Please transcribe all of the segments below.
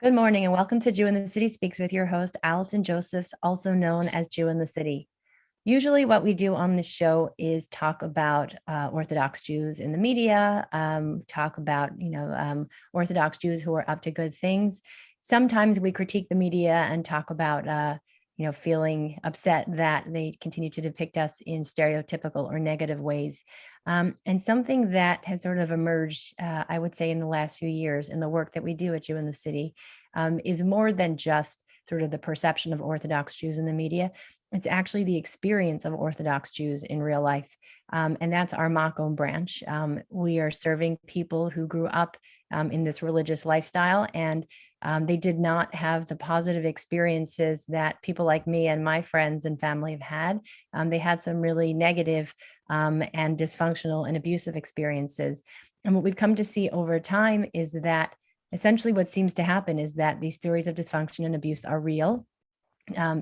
Good morning and welcome to Jew in the City Speaks with your host, Allison Josephs, also known as Jew in the City. Usually what we do on this show is talk about Orthodox Jews in the media, talk about, Orthodox Jews who are up to good things. Sometimes we critique the media and talk about, feeling upset that they continue to depict us in stereotypical or negative ways. And something that has sort of emerged, I would say, in the last few years in the work that we do at Jew in the City is more than just sort of the perception of Orthodox Jews in the media. It's actually the experience of Orthodox Jews in real life. And that's our Makom branch. We are serving people who grew up in this religious lifestyle, and they did not have the positive experiences that people like me and my friends and family have had. They had some really negative and dysfunctional and abusive experiences. And what we've come to see over time is that essentially what seems to happen is that these stories of dysfunction and abuse are real.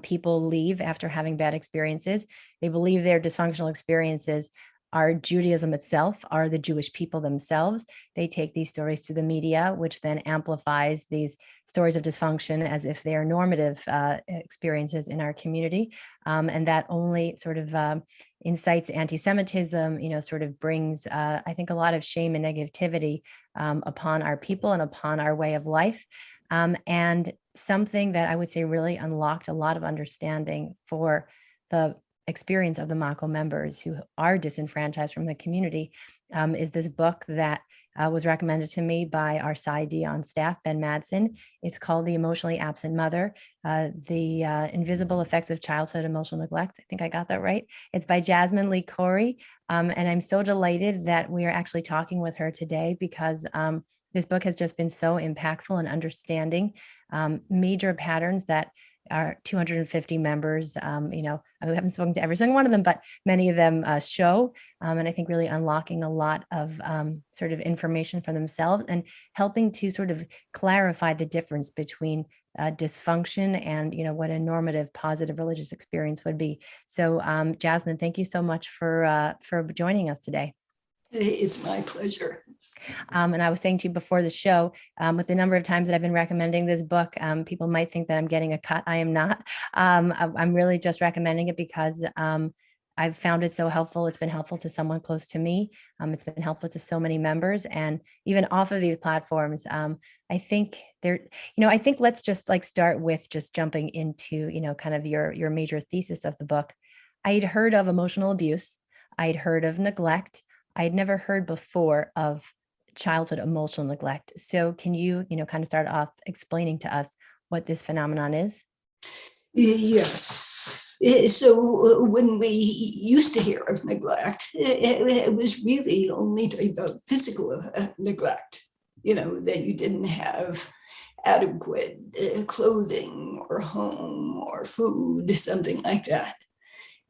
People leave after having bad experiences. They believe their dysfunctional experiences are Judaism itself, are the Jewish people themselves. They take these stories to the media, which then amplifies these stories of dysfunction as if they are normative experiences in our community. And that only sort of incites anti-Semitism, sort of brings, I think, a lot of shame and negativity upon our people and upon our way of life. And something that I would say really unlocked a lot of understanding for the experience of the Makom members who are disenfranchised from the community is this book that was recommended to me by our PsyD on staff, Ben Madsen. It's called The Emotionally Absent Mother, The Invisible Effects of Childhood Emotional Neglect. I think I got that right. It's by Jasmin Lee Cori. And I'm so delighted that we are actually talking with her today because this book has just been so impactful in understanding major patterns that our 250 members, we haven't spoken to every single one of them, but many of them show, and I think really unlocking a lot of sort of information for themselves and helping to sort of clarify the difference between dysfunction and, what a normative, positive religious experience would be. So, Jasmin, thank you so much for joining us today. It's my pleasure. And I was saying to you before the show, with the number of times that I've been recommending this book, people might think that I'm getting a cut. I am not. I'm really just recommending it because I've found it so helpful. It's been helpful to someone close to me. It's been helpful to so many members, and even off of these platforms. I think I think let's just start with just jumping into, kind of your major thesis of the book. I'd heard of emotional abuse. I'd heard of neglect. I'd never heard before of childhood emotional neglect. So can you, kind of start off explaining to us what this phenomenon is? Yes. So when we used to hear of neglect, it was really only about physical neglect, that you didn't have adequate clothing or home or food, something like that.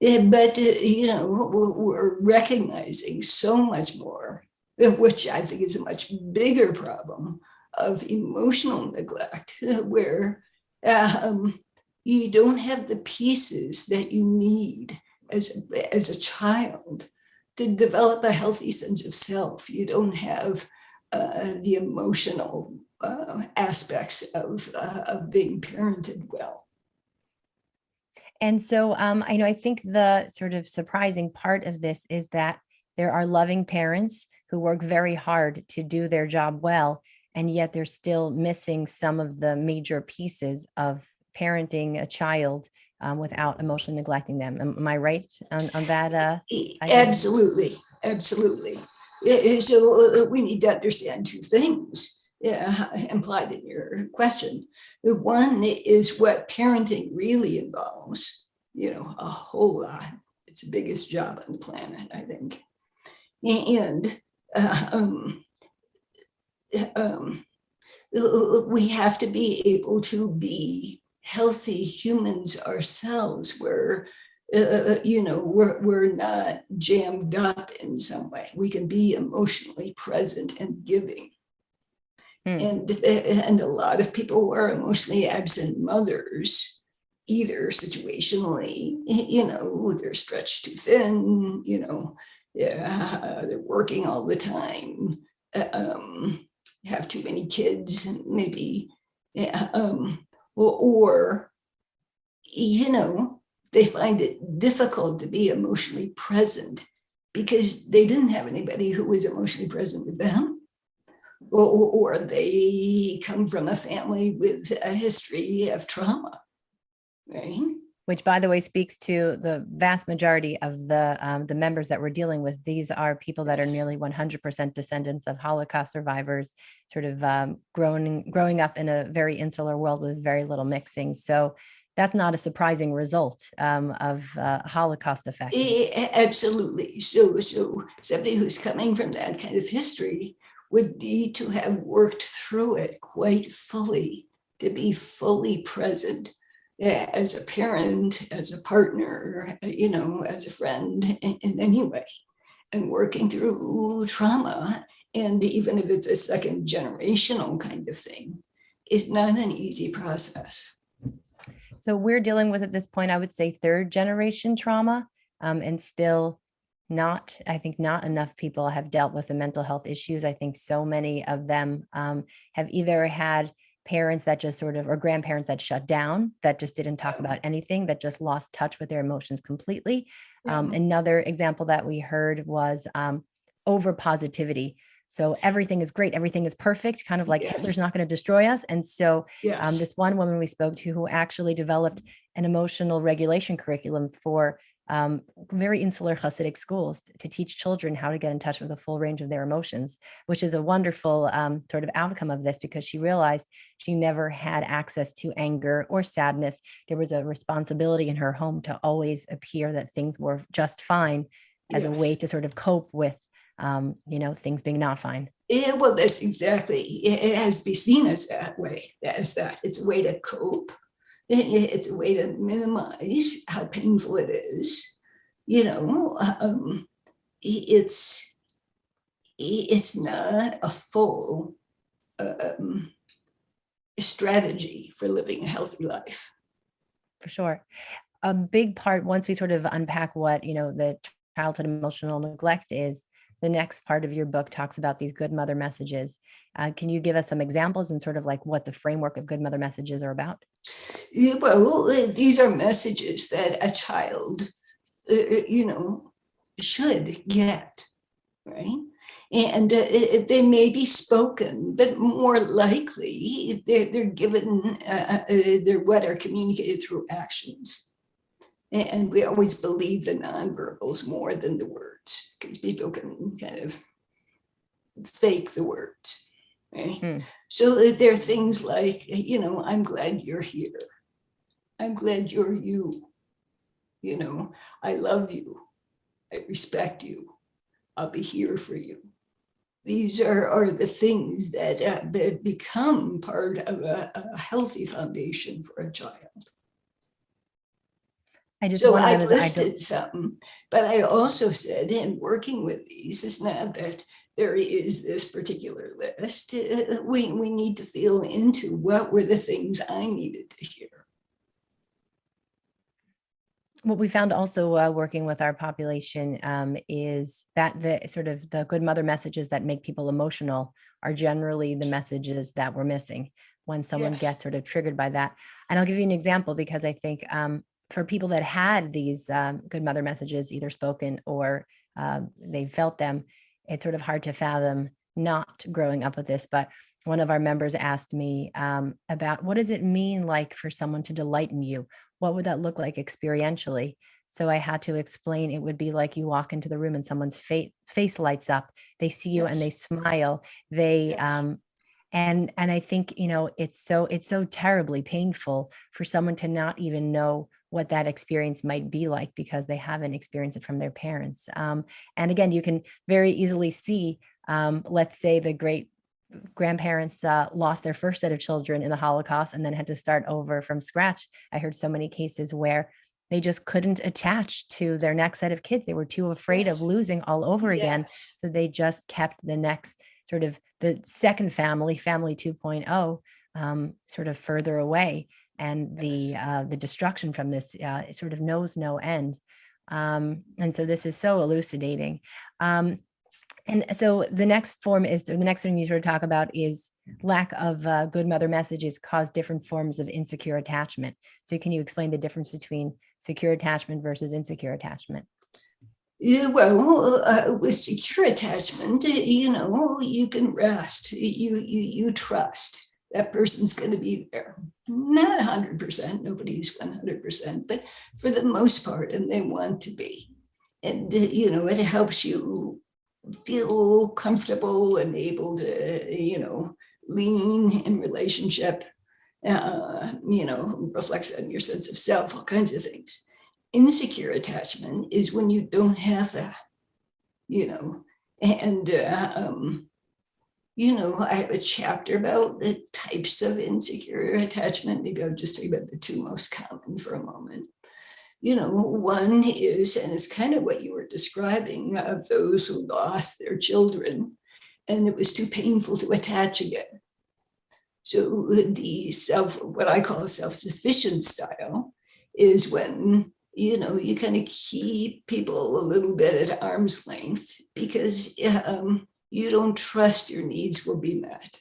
But, we're recognizing so much more, which I think is a much bigger problem of emotional neglect, where you don't have the pieces that you need as a child to develop a healthy sense of self. You don't have the emotional aspects of being parented well. And so I think the sort of surprising part of this is that there are loving parents who work very hard to do their job well, and yet they're still missing some of the major pieces of parenting a child without emotionally neglecting them. Am I right on that? Absolutely. So we need to understand two things implied in your question. The one is what parenting really involves, a whole lot. It's the biggest job on the planet, I think. And we have to be able to be healthy humans ourselves, where we're not jammed up in some way. We can be emotionally present and giving. And a lot of people are emotionally absent mothers, either situationally, they're stretched too thin, they're working all the time, have too many kids, and maybe Yeah, or, you know, they find it difficult to be emotionally present because they didn't have anybody who was emotionally present with them, or they come from a family with a history of trauma, right? Which, by the way, speaks to the vast majority of the members that we're dealing with. These are people that are nearly 100% descendants of Holocaust survivors, sort of growing up in a very insular world with very little mixing. So that's not a surprising result of Holocaust effect. Absolutely. So somebody who's coming from that kind of history would need to have worked through it quite fully to be fully present as a parent, as a partner, as a friend in any way, and working through trauma. And even if it's a second generational kind of thing, it's not an easy process. So we're dealing with, at this point, I would say, third generation trauma, and still I think not enough people have dealt with the mental health issues. I think so many of them have either had parents that just sort of, or grandparents that shut down, that just didn't talk about anything, that just lost touch with their emotions completely. Another example that we heard was over positivity. So everything is great, everything is perfect, kind of like Hitler's not going to destroy us. And so this one woman we spoke to, who actually developed an emotional regulation curriculum for very insular Hasidic schools to teach children how to get in touch with the full range of their emotions, which is a wonderful sort of outcome of this, because she realized she never had access to anger or sadness. There was a responsibility in her home to always appear that things were just fine, as a way to sort of cope with things being not fine. Yeah, well, that's exactly, it has to be seen as that way, as that. It's a way to cope. It's a way to minimize how painful it is. It's not a full strategy for living a healthy life. For sure. A big part, once we sort of unpack what, the childhood emotional neglect is, the next part of your book talks about these good mother messages. Can you give us some examples and sort of like what the framework of good mother messages are about? Yeah, well, these are messages that a child, should get, right? And they may be spoken, but more likely they're given, they're what are communicated through actions. And we always believe the nonverbals more than the words, because people can kind of fake the words. Right? So there are things like, I'm glad you're here. I'm glad you're you. I love you. I respect you. I'll be here for you. These are the things that become part of a healthy foundation for a child. I listed some, but I also said, in working with these, it's not that there is this particular list. We need to feel into what were the things I needed to hear. What we found also working with our population is that the sort of the good mother messages that make people emotional are generally the messages that we're missing when someone gets sort of triggered by that. And I'll give you an example, because I think for people that had these good mother messages, either spoken or they felt them, it's sort of hard to fathom not growing up with this. But one of our members asked me about, what does it mean like for someone to delight in you? What would that look like experientially? So I had to explain, it would be like you walk into the room and someone's face lights up. They see you and they smile. They and I think, it's so terribly painful for someone to not even know what that experience might be like, because they haven't experienced it from their parents. And again, you can very easily see, let's say the great grandparents lost their first set of children in the Holocaust and then had to start over from scratch. I heard so many cases where they just couldn't attach to their next set of kids. They were too afraid of losing all over again. So they just kept the next sort of the second family 2.0, sort of further away. And the destruction from this sort of knows no end. And so this is so elucidating. And so the next thing you sort of talk about is lack of good mother messages cause different forms of insecure attachment. So can you explain the difference between secure attachment versus insecure attachment? Yeah, well, with secure attachment, you can rest. You trust that person's going to be there. Not 100%, nobody's 100%, but for the most part, and they want to be. And, it helps you feel comfortable and able to, lean in relationship, reflects on your sense of self, all kinds of things. Insecure attachment is when you don't have that, and, I have a chapter about the types of insecure attachment. Maybe I'll just talk about the two most common for a moment. One is, and it's kind of what you were describing, of those who lost their children and it was too painful to attach again. So the what I call self-sufficient style is when, you kind of keep people a little bit at arm's length because you don't trust your needs will be met.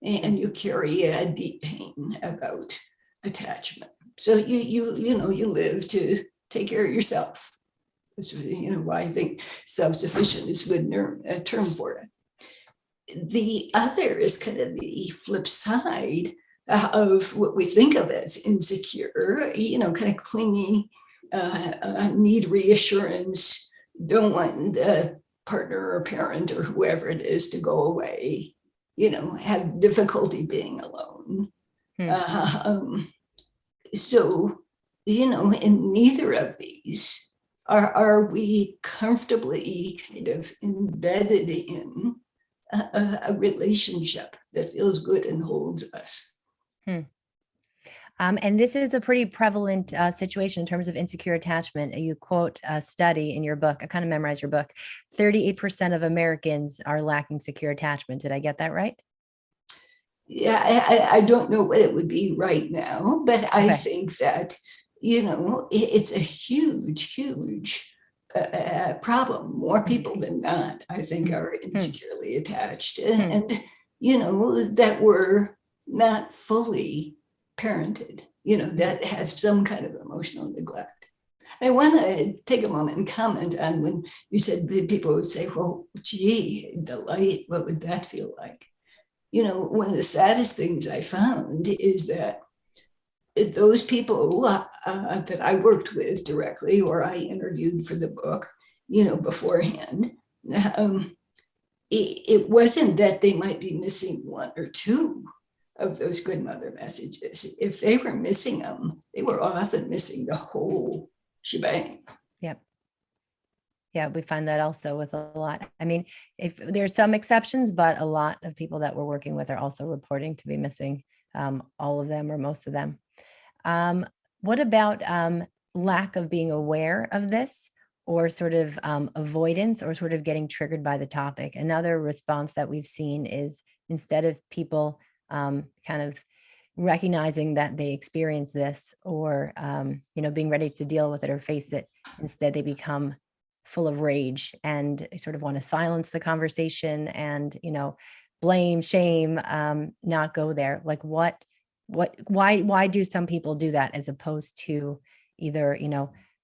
And you carry a deep pain about attachment. So you live to take care of yourself. That's why I think self-sufficient is a good term for it. The other is kind of the flip side of what we think of as insecure, kind of clingy, need reassurance, don't want the partner or parent or whoever it is to go away, have difficulty being alone. So, in neither of these are we comfortably kind of embedded in a relationship that feels good and holds us. And this is a pretty prevalent situation in terms of insecure attachment. You quote a study in your book. I kind of memorized your book. 38% of Americans are lacking secure attachment. Did I get that right? Yeah, I don't know what it would be right now, but I think that, it's a huge, huge problem. More people than not, I think, are insecurely attached and that were not fully parented, that has some kind of emotional neglect. I want to take a moment and comment on when you said people would say, well, gee, delight, what would that feel like? One of the saddest things I found is that those people that I worked with directly or I interviewed for the book, beforehand, it wasn't that they might be missing one or two of those good mother messages. If they were missing them, they were often missing the whole shebang. Yep. Yeah, we find that also with a lot. I mean, if there's some exceptions, but a lot of people that we're working with are also reporting to be missing all of them or most of them. What about lack of being aware of this or sort of avoidance or sort of getting triggered by the topic? Another response that we've seen is instead of people kind of recognizing that they experience this or, being ready to deal with it or face it, instead they become full of rage and sort of want to silence the conversation and, blame, shame, not go there. Like why do some people do that as opposed to either,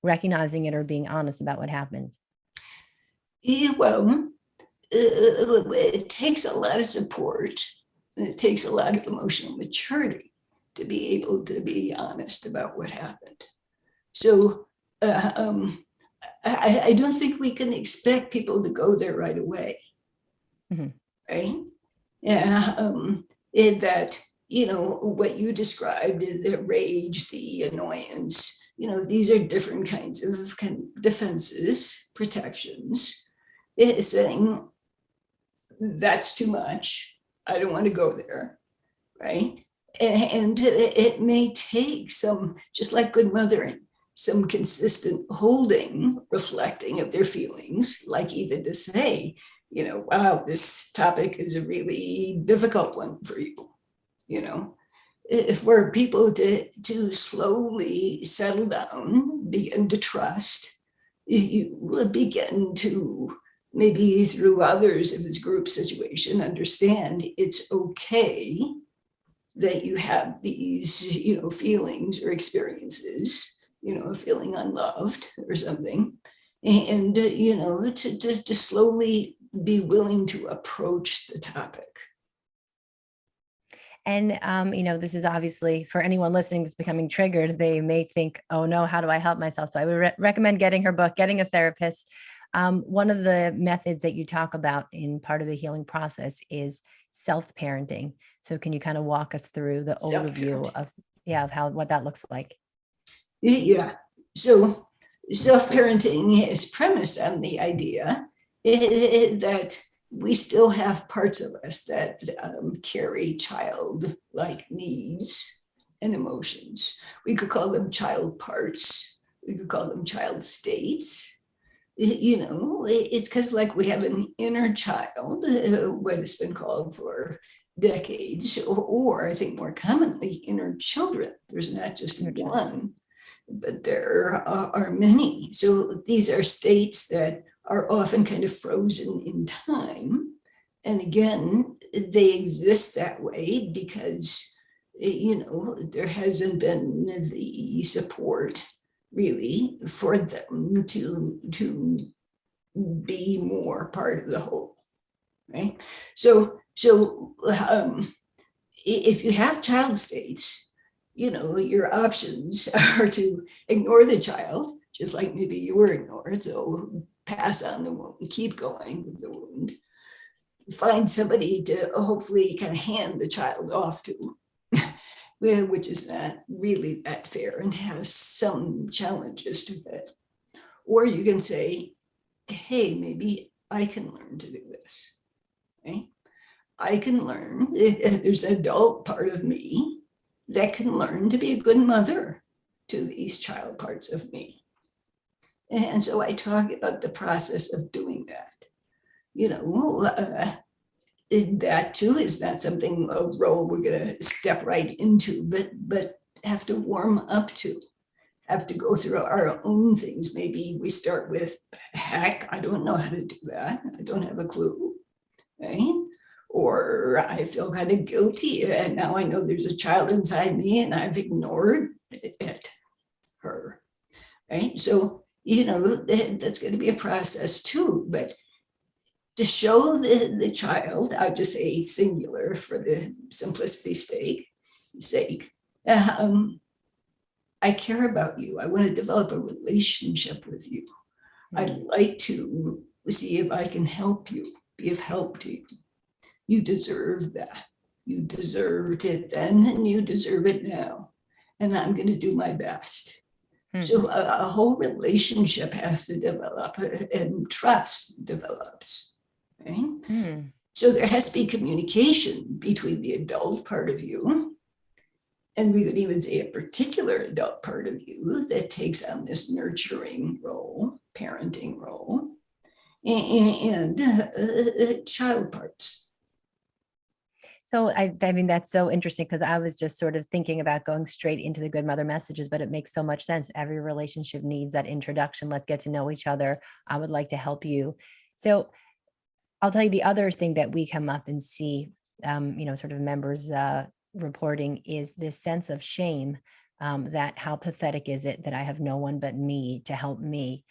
recognizing it or being honest about what happened? Yeah, well, it takes a lot of support and it takes a lot of emotional maturity to be able to be honest about what happened. So I don't think we can expect people to go there right away. Right? Yeah. That, what you described, the rage, the annoyance, these are different kinds of defenses, protections. It's saying, that's too much. I don't want to go there. Right? And it may take some, just like good mothering, some consistent holding, reflecting of their feelings, like even to say, wow, this topic is a really difficult one for you. If we're people to slowly settle down, begin to trust, you will begin to maybe through others of his group situation, understand it's okay that you have these, feelings or experiences, feeling unloved or something. And, to slowly be willing to approach the topic. And, this is obviously for anyone listening that's becoming triggered, they may think, oh no, how do I help myself? So I would recommend getting her book, getting a therapist. One of the methods that you talk about in part of the healing process is self-parenting. So can you kind of walk us through the overview of what that looks like? Yeah. So self-parenting is premised on the idea that we still have parts of us that carry child-like needs and emotions. We could call them child parts. We could call them child states. It's kind of like we have an inner child, what has been called for decades, or I think more commonly, inner children. There's not just one, but there are many. So these are states that are often kind of frozen in time. And again, they exist that way because, there hasn't been the support really for them to be more part of the whole, right? So if you have child states, your options are to ignore the child, just like maybe you were ignored, so pass on the wound, keep going with the wound, find somebody to hopefully kind of hand the child off to, which is not really that fair and has some challenges to it. Or you can say, hey, maybe I can learn to do this, right? I can learn, there's an adult part of me that can learn to be a good mother to these child parts of me. And so I talk about the process of doing that. That too is not something, a role we're going to step right into, but have to warm up to, have to go through our own things. Maybe we start with, heck, I don't know how to do that. I don't have a clue, right? Or I feel kind of guilty, and now I know there's a child inside me and I've ignored her, right? So, that's going to be a process too, but to show the child, I'll just say singular for the simplicity's sake, I care about you. I want to develop a relationship with you. I'd like to see if I can help you, be of help to you. You deserve that. You deserved it then, and you deserve it now. And I'm going to do my best. So a whole relationship has to develop, and trust develops. Right? So there has to be communication between the adult part of you, and we would even say a particular adult part of you that takes on this nurturing role, parenting role, and child parts. So I mean, that's so interesting, because I was just sort of thinking about going straight into the good mother messages, but it makes so much sense. Every relationship needs that introduction. Let's get to know each other. I would like to help you. So I'll tell you the other thing that we come up and see, sort of members reporting is this sense of shame, that how pathetic is it that I have no one but me to help me?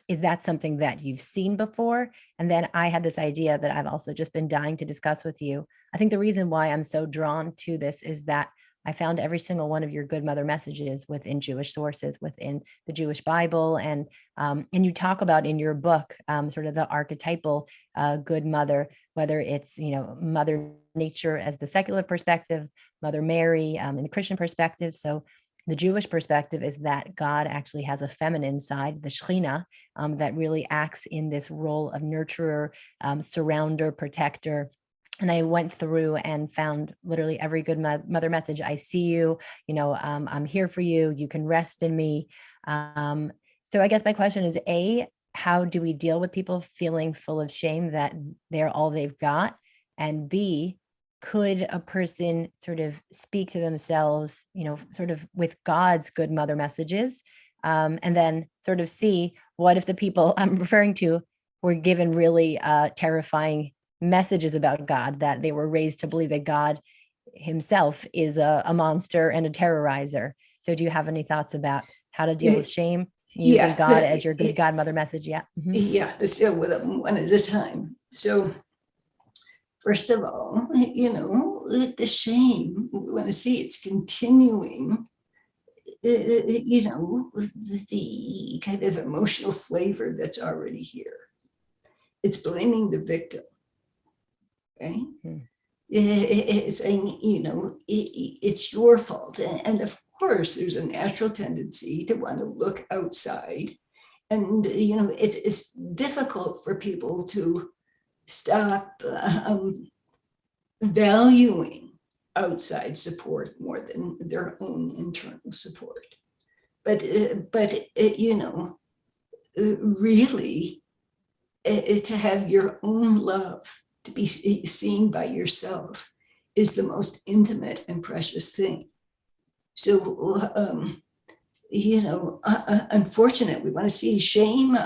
Is that something that you've seen before? And then I had this idea that I've also just been dying to discuss with you. I think the reason why I'm so drawn to this is that I found every single one of your good mother messages within Jewish sources, within the Jewish Bible. And you talk about in your book, sort of the archetypal good mother, whether it's, Mother Nature as the secular perspective, Mother Mary in the Christian perspective. So the Jewish perspective is that God actually has a feminine side, the Shekhinah, that really acts in this role of nurturer, surrounder, protector. And I went through and found literally every good mother message. I see you, I'm here for you. You can rest in me. So I guess my question is, A, how do we deal with people feeling full of shame that they're all they've got? And B, could a person sort of speak to themselves, sort of with God's good mother messages, and then sort of see what if the people I'm referring to were given really terrifying messages about God, that they were raised to believe that God himself is a monster and a terrorizer. So do you have any thoughts about how to deal with shame using Yeah, God as your good godmother message? Yeah. yeah, let's deal with them one at a time. So first of all, the shame, we want to see it's continuing, the kind of emotional flavor that's already here. It's blaming the victim, right? It's saying, it's your fault. And of course, there's a natural tendency to want to look outside. And, it's difficult for people to stop valuing outside support more than their own internal support. But really, to have your own love to be seen by yourself is the most intimate and precious thing. So, unfortunate, we want to see shame.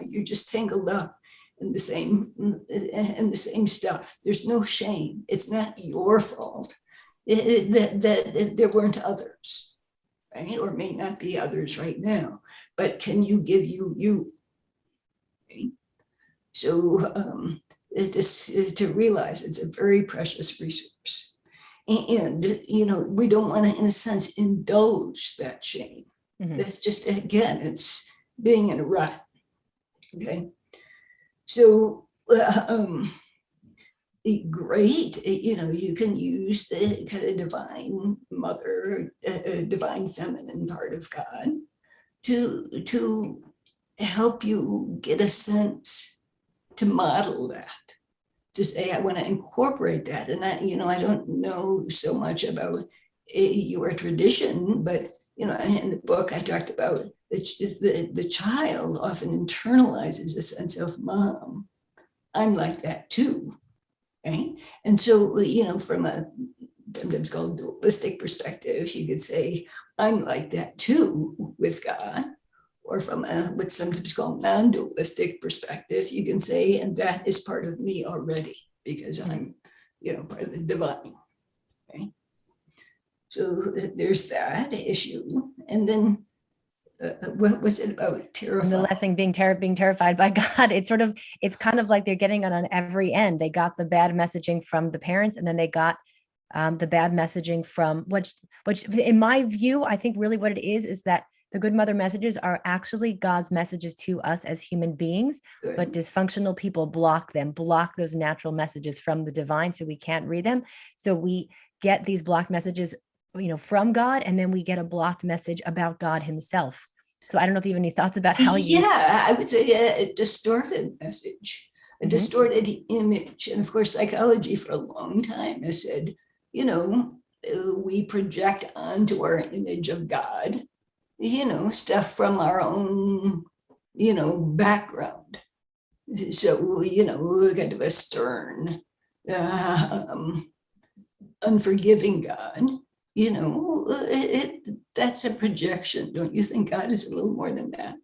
You're just tangled up in the same stuff. There's no shame. It's not your fault that there weren't others, right? Or may not be others right now. But can you give you? Right? So to realize it's a very precious resource. And, we don't want to, in a sense, indulge that shame. That's just, again, it's being in a rut. Okay. So, great, you can use the kind of divine mother, divine feminine part of God to help you get a sense, to model that, to say, I want to incorporate that. And I don't know so much about your tradition, but, in the book, I talked about the child often internalizes a sense of, Mom, I'm like that too, right? And so, from a sometimes called dualistic perspective, you could say, I'm like that too with God. Or from what's sometimes called non-dualistic perspective, you can say, and that is part of me already, because I'm, part of the divine. Okay. So there's that issue. And then what was it about terrifying? And the last thing, being terrified by God. It's kind of like they're getting it on every end. They got the bad messaging from the parents, and then they got the bad messaging from which in my view, I think really what it is that the good mother messages are actually God's messages to us as human beings, but dysfunctional people block those natural messages from the divine, so we can't read them. So we get these blocked messages, from God, and then we get a blocked message about God himself. So I don't know if you have any thoughts about how you... Yeah, I would say a distorted message, a distorted image. And of course, psychology for a long time has said, we project onto our image of God, stuff from our own, background. So, kind of a stern, unforgiving God, that's a projection. Don't you think God is a little more than that?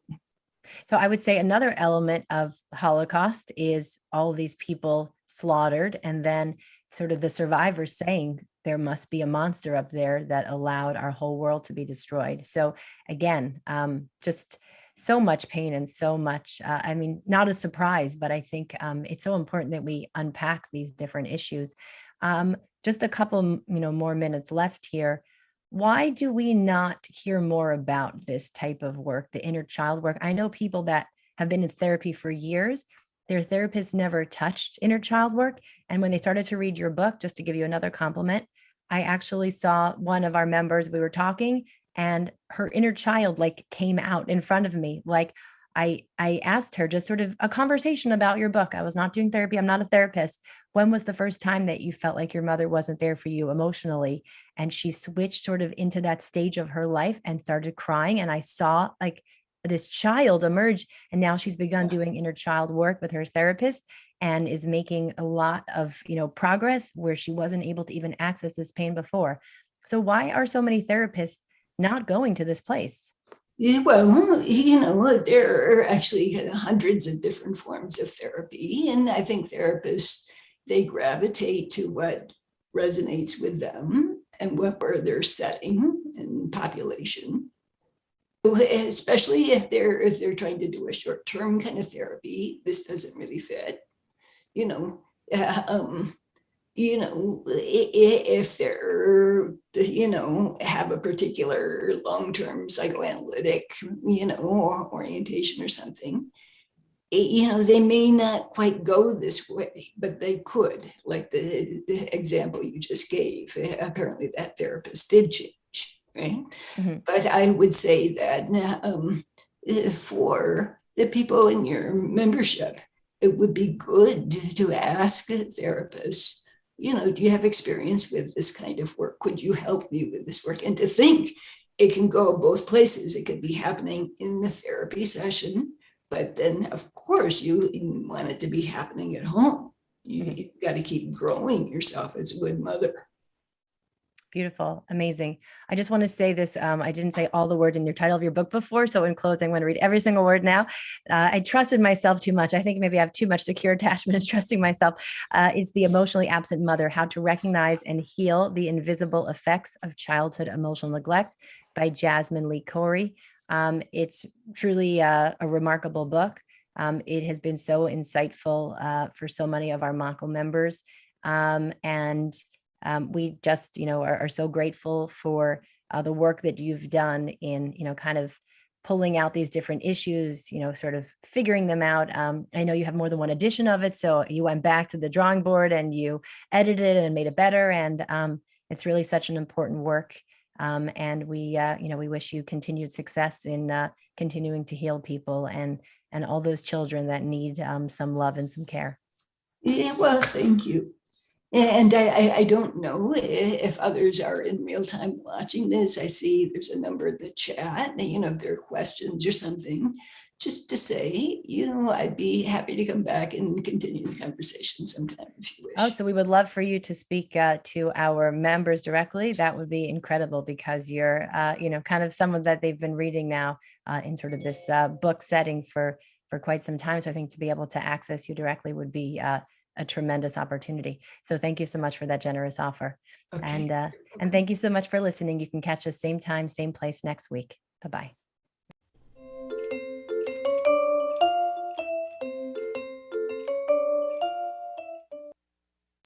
So I would say another element of Holocaust is all these people slaughtered, and then sort of the survivors saying there must be a monster up there that allowed our whole world to be destroyed. So again, just so much pain and so much, not a surprise, but I think it's so important that we unpack these different issues. Just a couple, more minutes left here. Why do we not hear more about this type of work, the inner child work? I know people that have been in therapy for years. Their therapist never touched inner child work. And when they started to read your book, just to give you another compliment, I actually saw one of our members, we were talking, and her inner child came out in front of me. I asked her, just sort of a conversation about your book. I was not doing therapy. I'm not a therapist. When was the first time that you felt like your mother wasn't there for you emotionally? And she switched sort of into that stage of her life and started crying. And I saw this child emerge. And now she's begun doing inner child work with her therapist and is making a lot of, progress where she wasn't able to even access this pain before. So why are so many therapists not going to this place? Yeah, well, there are actually kind of hundreds of different forms of therapy, and I think therapists, they gravitate to what resonates with them and what were their setting and population. Especially if they're trying to do a short-term kind of therapy, this doesn't really fit. You know, uh, um, if they're, have a particular long-term psychoanalytic, orientation or something, they may not quite go this way, but they could, like the example you just gave. Apparently that therapist did change, right? Mhm. But I would say that for the people in your membership, it would be good to ask therapists, do you have experience with this kind of work? Could you help me with this work? And to think it can go both places. It could be happening in the therapy session, but then, of course, you want it to be happening at home. Mhm. You've got to keep growing yourself as a good mother. Beautiful. Amazing. I just want to say this. I didn't say all the words in your title of your book before. So in closing, I'm going to read every single word now. I trusted myself too much. I think maybe I have too much secure attachment and trusting myself. It's The Emotionally Absent Mother, How to Recognize and Heal the Invisible Effects of Childhood Emotional Neglect by Jasmin Lee Cori. It's truly a remarkable book. It has been so insightful for so many of our Makom members. And we just, are so grateful for the work that you've done in, kind of pulling out these different issues, sort of figuring them out. I know you have more than one edition of it. So you went back to the drawing board and you edited it and made it better. And it's really such an important work. And we wish you continued success in continuing to heal people and all those children that need some love and some care. Yeah, well, thank you. And I don't know if others are in real time watching this. I see there's a number of the chat, if there are questions or something, just to say, I'd be happy to come back and continue the conversation sometime if you Oh, wish. so we would love for you to speak to our members directly. That would be incredible because you're, kind of someone that they've been reading now in sort of this book setting for quite some time. So I think to be able to access you directly would be a tremendous opportunity. So thank you so much for that generous offer, Okay. and thank you so much for listening. You can catch us same time, same place next week. Bye bye.